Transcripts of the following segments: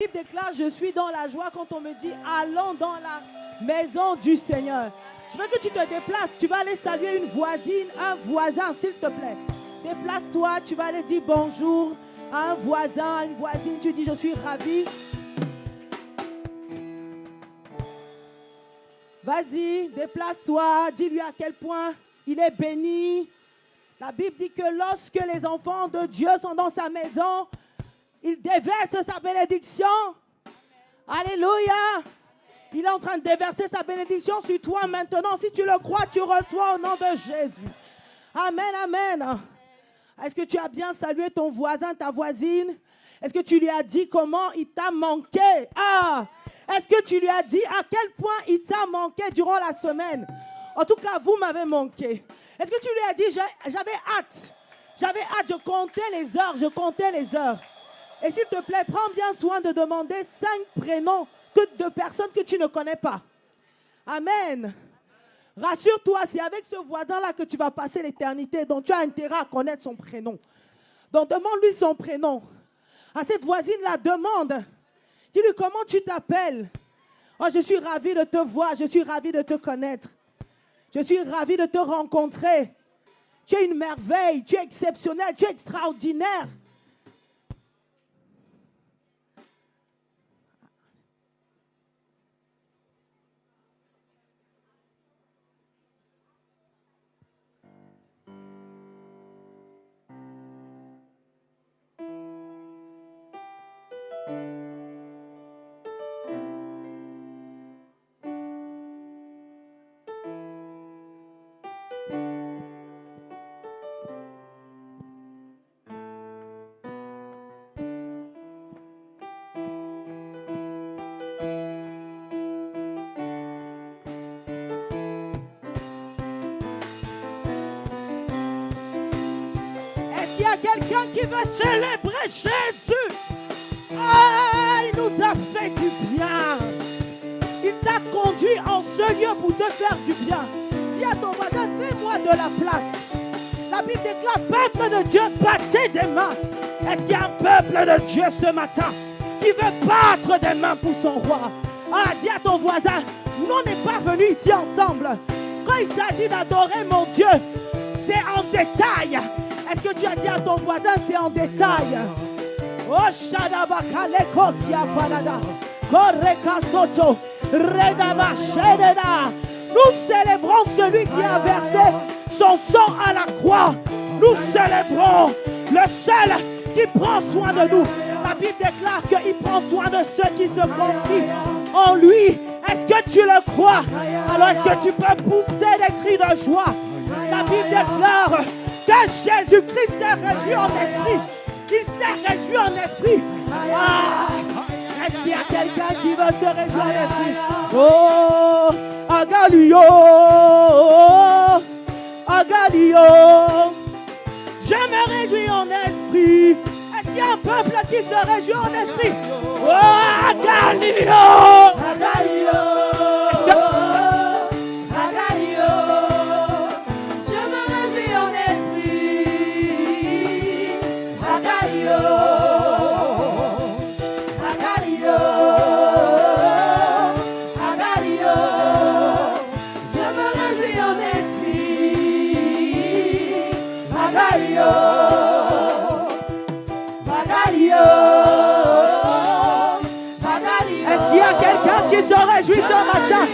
La Bible déclare, je suis dans la joie quand on me dit, allons dans la maison du Seigneur. Je veux que tu te déplaces, tu vas aller saluer une voisine, un voisin, s'il te plaît. Déplace-toi, tu vas aller dire bonjour à un voisin, à une voisine, tu dis, je suis ravi. Vas-y, déplace-toi, dis-lui à quel point il est béni. La Bible dit que lorsque les enfants de Dieu sont dans sa maison, il déverse sa bénédiction. Alléluia. Il est en train de déverser sa bénédiction sur toi maintenant. Si tu le crois, tu reçois au nom de Jésus. Amen, amen. Est-ce que tu as bien salué ton voisin, ta voisine? Est-ce que tu lui as dit comment il t'a manqué? Est-ce que tu lui as dit à quel point il t'a manqué durant la semaine? En tout cas, vous m'avez manqué. Est-ce que tu lui as dit, j'avais hâte. J'avais hâte, je comptais les heures. Et s'il te plaît, prends bien soin de demander 5 prénoms de personnes que tu ne connais pas. Amen. Rassure-toi, c'est avec ce voisin-là que tu vas passer l'éternité, donc tu as intérêt à connaître son prénom. Donc demande-lui son prénom. À cette voisine-là, demande. Dis-lui comment tu t'appelles. Oh, je suis ravi de te voir, je suis ravi de te connaître. Je suis ravi de te rencontrer. Tu es une merveille, tu es exceptionnel, tu es extraordinaire. Il y a quelqu'un qui veut célébrer Jésus. Il nous a fait du bien. Il t'a conduit en ce lieu pour te faire du bien. Dis à ton voisin, fais-moi de la place. La Bible déclare, peuple de Dieu, battez des mains. Est-ce qu'il y a un peuple de Dieu ce matin qui veut battre des mains pour son roi? Dis à ton voisin, nous on n'est pas venus ici ensemble. Quand il s'agit d'adorer mon Dieu, c'est en détail. Est-ce que tu as dit à ton voisin, c'est en détail? Oh, Shadabakalekosia Palada, Koreka Soto, Redaba Shededa. Nous célébrons celui qui a versé son sang à la croix. Nous célébrons le seul qui prend soin de nous. La Bible déclare qu'il prend soin de ceux qui se confient en lui. Est-ce que tu le crois? Alors est-ce que tu peux pousser des cris de joie? La Bible déclare que Jésus-Christ s'est réjoui en esprit. Il s'est réjoui en esprit. Est-ce qu'il y a quelqu'un qui veut se réjouir en esprit? Oh, Agalio, Agalio, je me réjouis en esprit. Est-ce qu'il y a un peuple qui se réjouit en esprit? Oh, Agalio, Agalio. Est-ce qu'il y a quelqu'un qui se réjouit ce matin?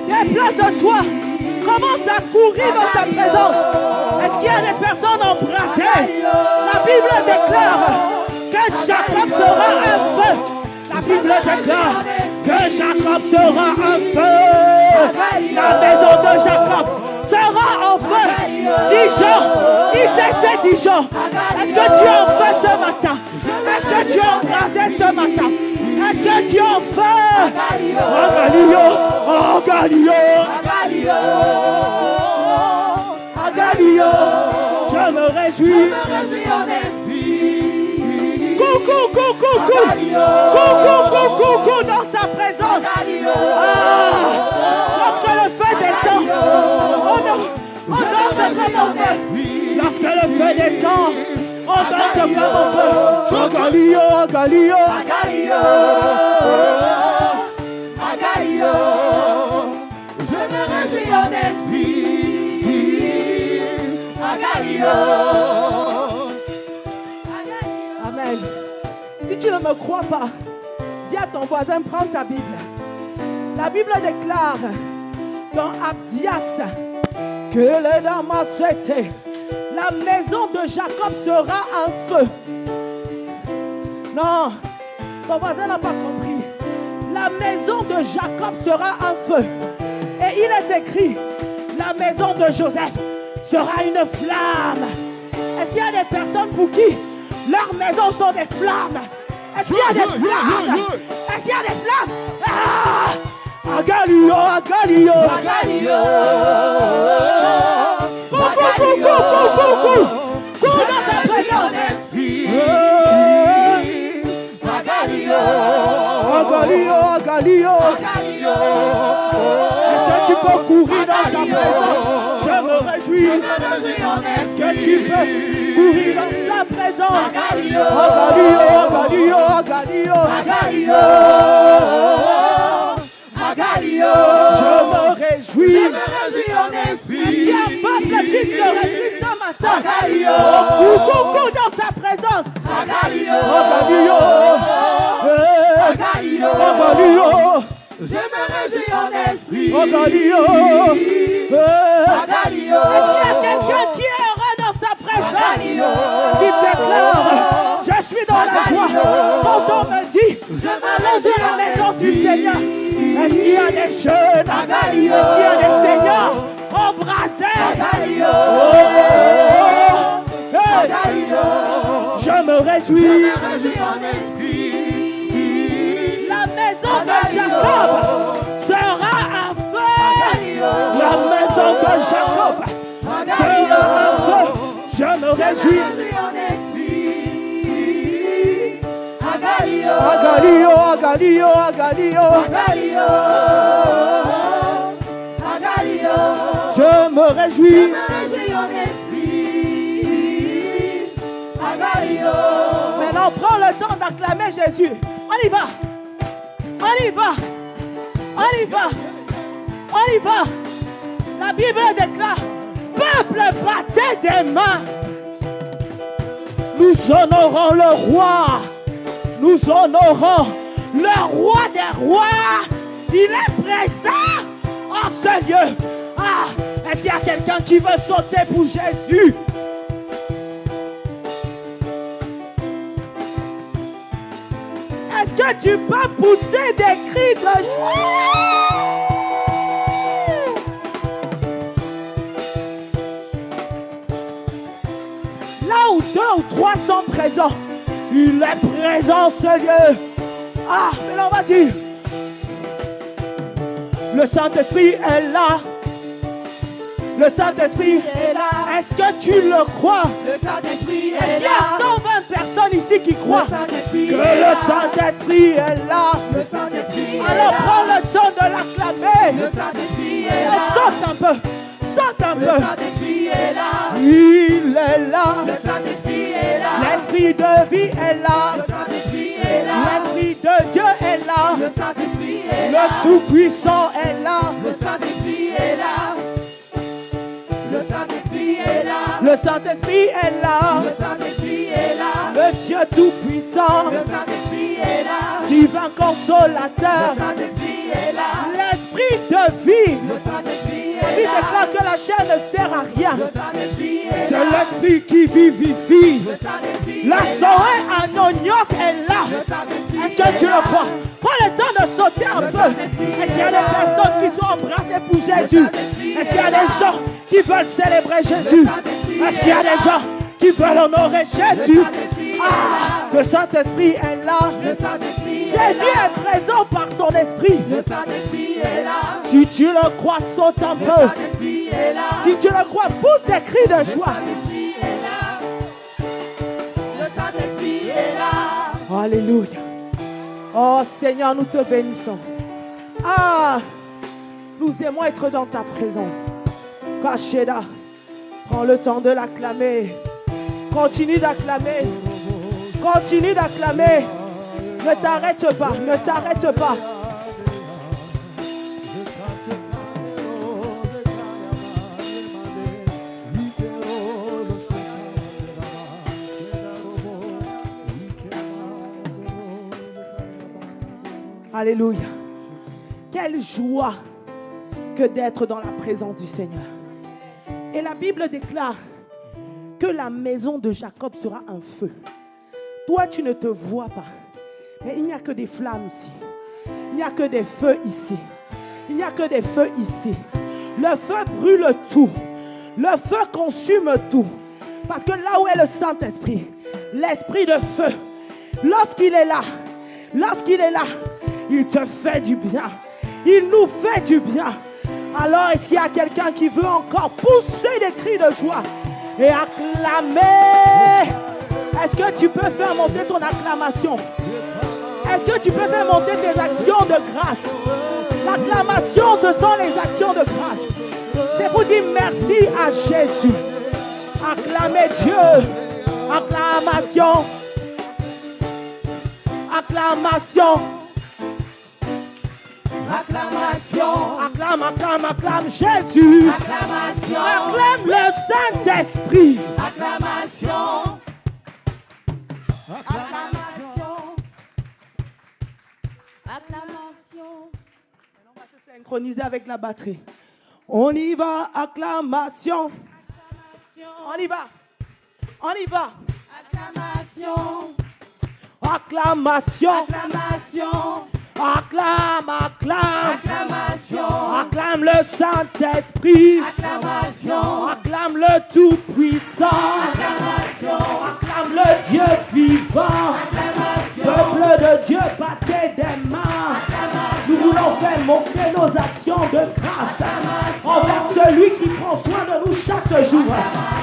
Déplace-toi. Commence à courir dans sa présence. Est-ce qu'il y a des personnes embrassées? La Bible déclare que Jacob sera un feu. La Bible déclare que Jacob sera un feu. La maison de Jacob sera en feu. Dijon, il cesse Dijon. Est-ce que tu es en feu ce matin? Est-ce que tu es embrasé ce matin? Est-ce que tu es en feu? Oh Galio, Agalio, je me réjouis en esprit. Coucou dans sa présence. Lorsque le feu descend, on danse comme en esprit. Lorsque le feu descend, on danse Acclame un peu. Agalio, Agalio. Agalio. Agalio. Je me réjouis en esprit. Agalio. Amen. Si tu ne me crois pas, dis à ton voisin, prends ta Bible. La Bible déclare dans Abdias que le Damascète, la maison de Jacob sera un feu. Non, ton voisin n'a pas compris. La maison de Jacob sera un feu. Et il est écrit, la maison de Joseph sera une flamme. Est-ce qu'il y a des personnes pour qui leurs maisons sont des flammes? Est-ce qu'il y a des flammes? Est-ce qu'il y a des flammes? Ah! Agalio, Agalio, Agalio. Coucou dans sa présence. Agalio, Agalio. Est-ce que tu peux courir dans sa présence? Je me réjouis. Est-ce que tu peux courir dans sa présence? Agalio, Agalio, Agalio, Agalio. Agalio. Je me réjouis. Je me réjouis en esprit. Est-ce qu'il y a un peuple qui se réjouit ce matin? Agalio. Coucou dans sa présence. Agalio. Agalio. Agalio. Agalio. Je me réjouis en esprit. Agalio. Agalio. Est-ce qu'il y a quelqu'un qui est heureux dans sa présence? Agalio. Il déclare, je suis dans la joie. Quand on me dit, allons à la maison du Seigneur. Est-ce qu'il y a des jeunes? Agalio. Est-ce qu'il y a des seigneurs embrassés? Agalio. Agalio. Je me réjouis. Je me réjouis en esprit. La maison de Jacob sera un feu. La maison de Jacob sera un feu. Je me réjouis. Agalio. Agalio, Agalio, Agalio. Agalio. Agalio. Je me réjouis. Je me réjouis en esprit. Agalio. Maintenant, prends le temps d'acclamer Jésus. On y va. On y va. On y va. On y va. La Bible déclare, peuple, battez des mains. Nous honorons le roi. Nous honorons le roi des rois. Il est présent en ce lieu. Ah, est-ce qu'il y a quelqu'un qui veut sauter pour Jésus? Est-ce que tu peux pousser des cris de joie? Là où 2 ou 3 sont présents, il est présent en ce lieu. Ah, mais là on va dire, le Saint-Esprit est là. Le Saint-Esprit est là. Est-ce que tu le crois? Le Saint-Esprit Est-ce est qu'il y a là. 120 personnes ici qui croient Le Saint-Esprit que est le là. Saint-Esprit est là? Le Saint-Esprit est Alors là. prends le temps de l'acclamer. Le Saint-Esprit est Et là. saute un peu. Saute un Le peu. Saint-Esprit est là. Il est là. Le Saint-Esprit est là. L'Esprit de vie est là. Le Saint-Esprit est là. L'Esprit de Dieu est là. Le Saint-Esprit est là. Le Tout-Puissant est là. Le Saint-Esprit est là. Le Saint-Esprit est là. Le Saint-Esprit est là. Le Saint-Esprit est là. Le Dieu Tout-Puissant. Le Saint-Esprit est là. Divin Le Consolateur. Saint-Esprit est là. L'Esprit de vie. Le Saint-Esprit La est Bible là. déclare que la chair ne sert à rien. Le Saint-Esprit est C'est là. l'Esprit qui vivifie. Le Saint-Esprit La est là. soirée anonios est là. Le Saint-Esprit Est-ce que tu le crois? Prends le temps de sauter un peu. Est-ce qu'il y a des personnes qui sont embrassées pour Jésus? Est-ce qu'il y a des gens qui veulent célébrer Jésus? Est-ce qu'il y a des gens qui veulent honorer Jésus? Ah, le Saint-Esprit est là. Le Saint-Esprit est Jésus là. est présent par son esprit. Le Saint-Esprit est là. Si tu le crois, saute un Le peu. Saint-Esprit est là. Si tu le crois, pousse des cris de Le joie. Saint-Esprit est là. Le Saint-Esprit est là. Alléluia. Oh Seigneur, nous te bénissons. Ah, nous aimons être dans ta présence. Kacheda, prends le temps de l'acclamer. Continue d'acclamer. Continue d'acclamer. Ne t'arrête pas, ne t'arrête pas. Alléluia. Quelle joie que d'être dans la présence du Seigneur. Et la Bible déclare que la maison de Jacob sera un feu. Toi, tu ne te vois pas. Mais il n'y a que des flammes ici. Il n'y a que des feux ici. Il n'y a que des feux ici. Le feu brûle tout. Le feu consume tout. Parce que là où est le Saint-Esprit, l'Esprit de feu, lorsqu'il est là, il te fait du bien. Il nous fait du bien. Alors, est-ce qu'il y a quelqu'un qui veut encore pousser des cris de joie et acclamer? Est-ce que tu peux faire monter ton acclamation? Est-ce que tu peux faire monter tes actions de grâce? L'acclamation, ce sont les actions de grâce. C'est pour dire merci à Jésus. Acclamez Dieu. Acclamation. Acclamation. Acclamation. Acclame Jésus. Acclamation. Acclame le Saint-Esprit. Acclamation. Acclamation. Acclamation. On va se synchroniser avec la batterie. On y va, acclamation. On y va. On y va. Acclamation. Acclamation. Acclamation. Acclame, acclame. Acclamation. Acclame le Saint-Esprit. Acclamation. Acclame le Tout-Puissant. Acclamation. Acclame le Dieu vivant. Acclamation. Peuple de Dieu, battez des mains. Nous voulons faire monter nos actions de grâce envers celui qui prend soin de nous chaque jour.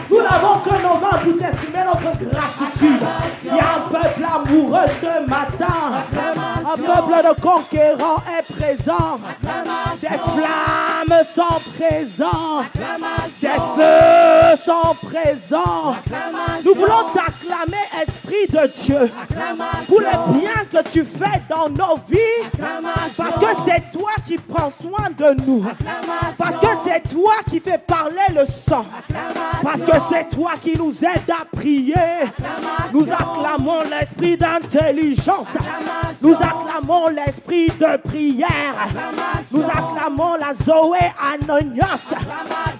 Nous n'avons que nos mains pour exprimer notre gratitude. Il y a un peuple amoureux ce matin. Un peuple de conquérants est présent. Des flammes sont présentes. Des feux sont présents. Nous voulons t'acclamer, Esprit de Dieu, pour le bien que tu fais dans nos vies. Parce que c'est toi qui prends soin de nous. Parce que c'est toi qui fais parler le sang. Parce que c'est toi qui nous aide à prier. Nous acclamons l'esprit d'intelligence. Nous acclamons l'esprit de prière. Nous acclamons la Zoé Anonias.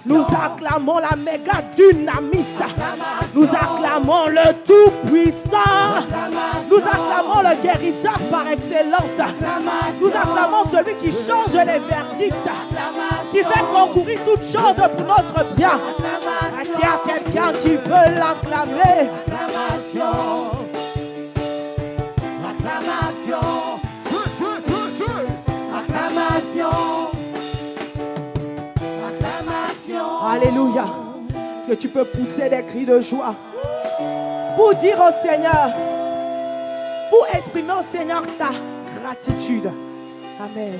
Nous acclamons la méga dynamiste. Nous acclamons le tout-puissant. Nous acclamons le guérisseur par excellence. Nous acclamons celui qui change les verdicts, qui fait concourir toutes choses pour notre bien. Est-ce qu'il y a quelqu'un qui veut l'acclamer? Acclamation. Acclamation. Acclamation. Acclamation. Alléluia. Que tu peux pousser des cris de joie pour dire au Seigneur, pour exprimer au Seigneur ta gratitude. Amen.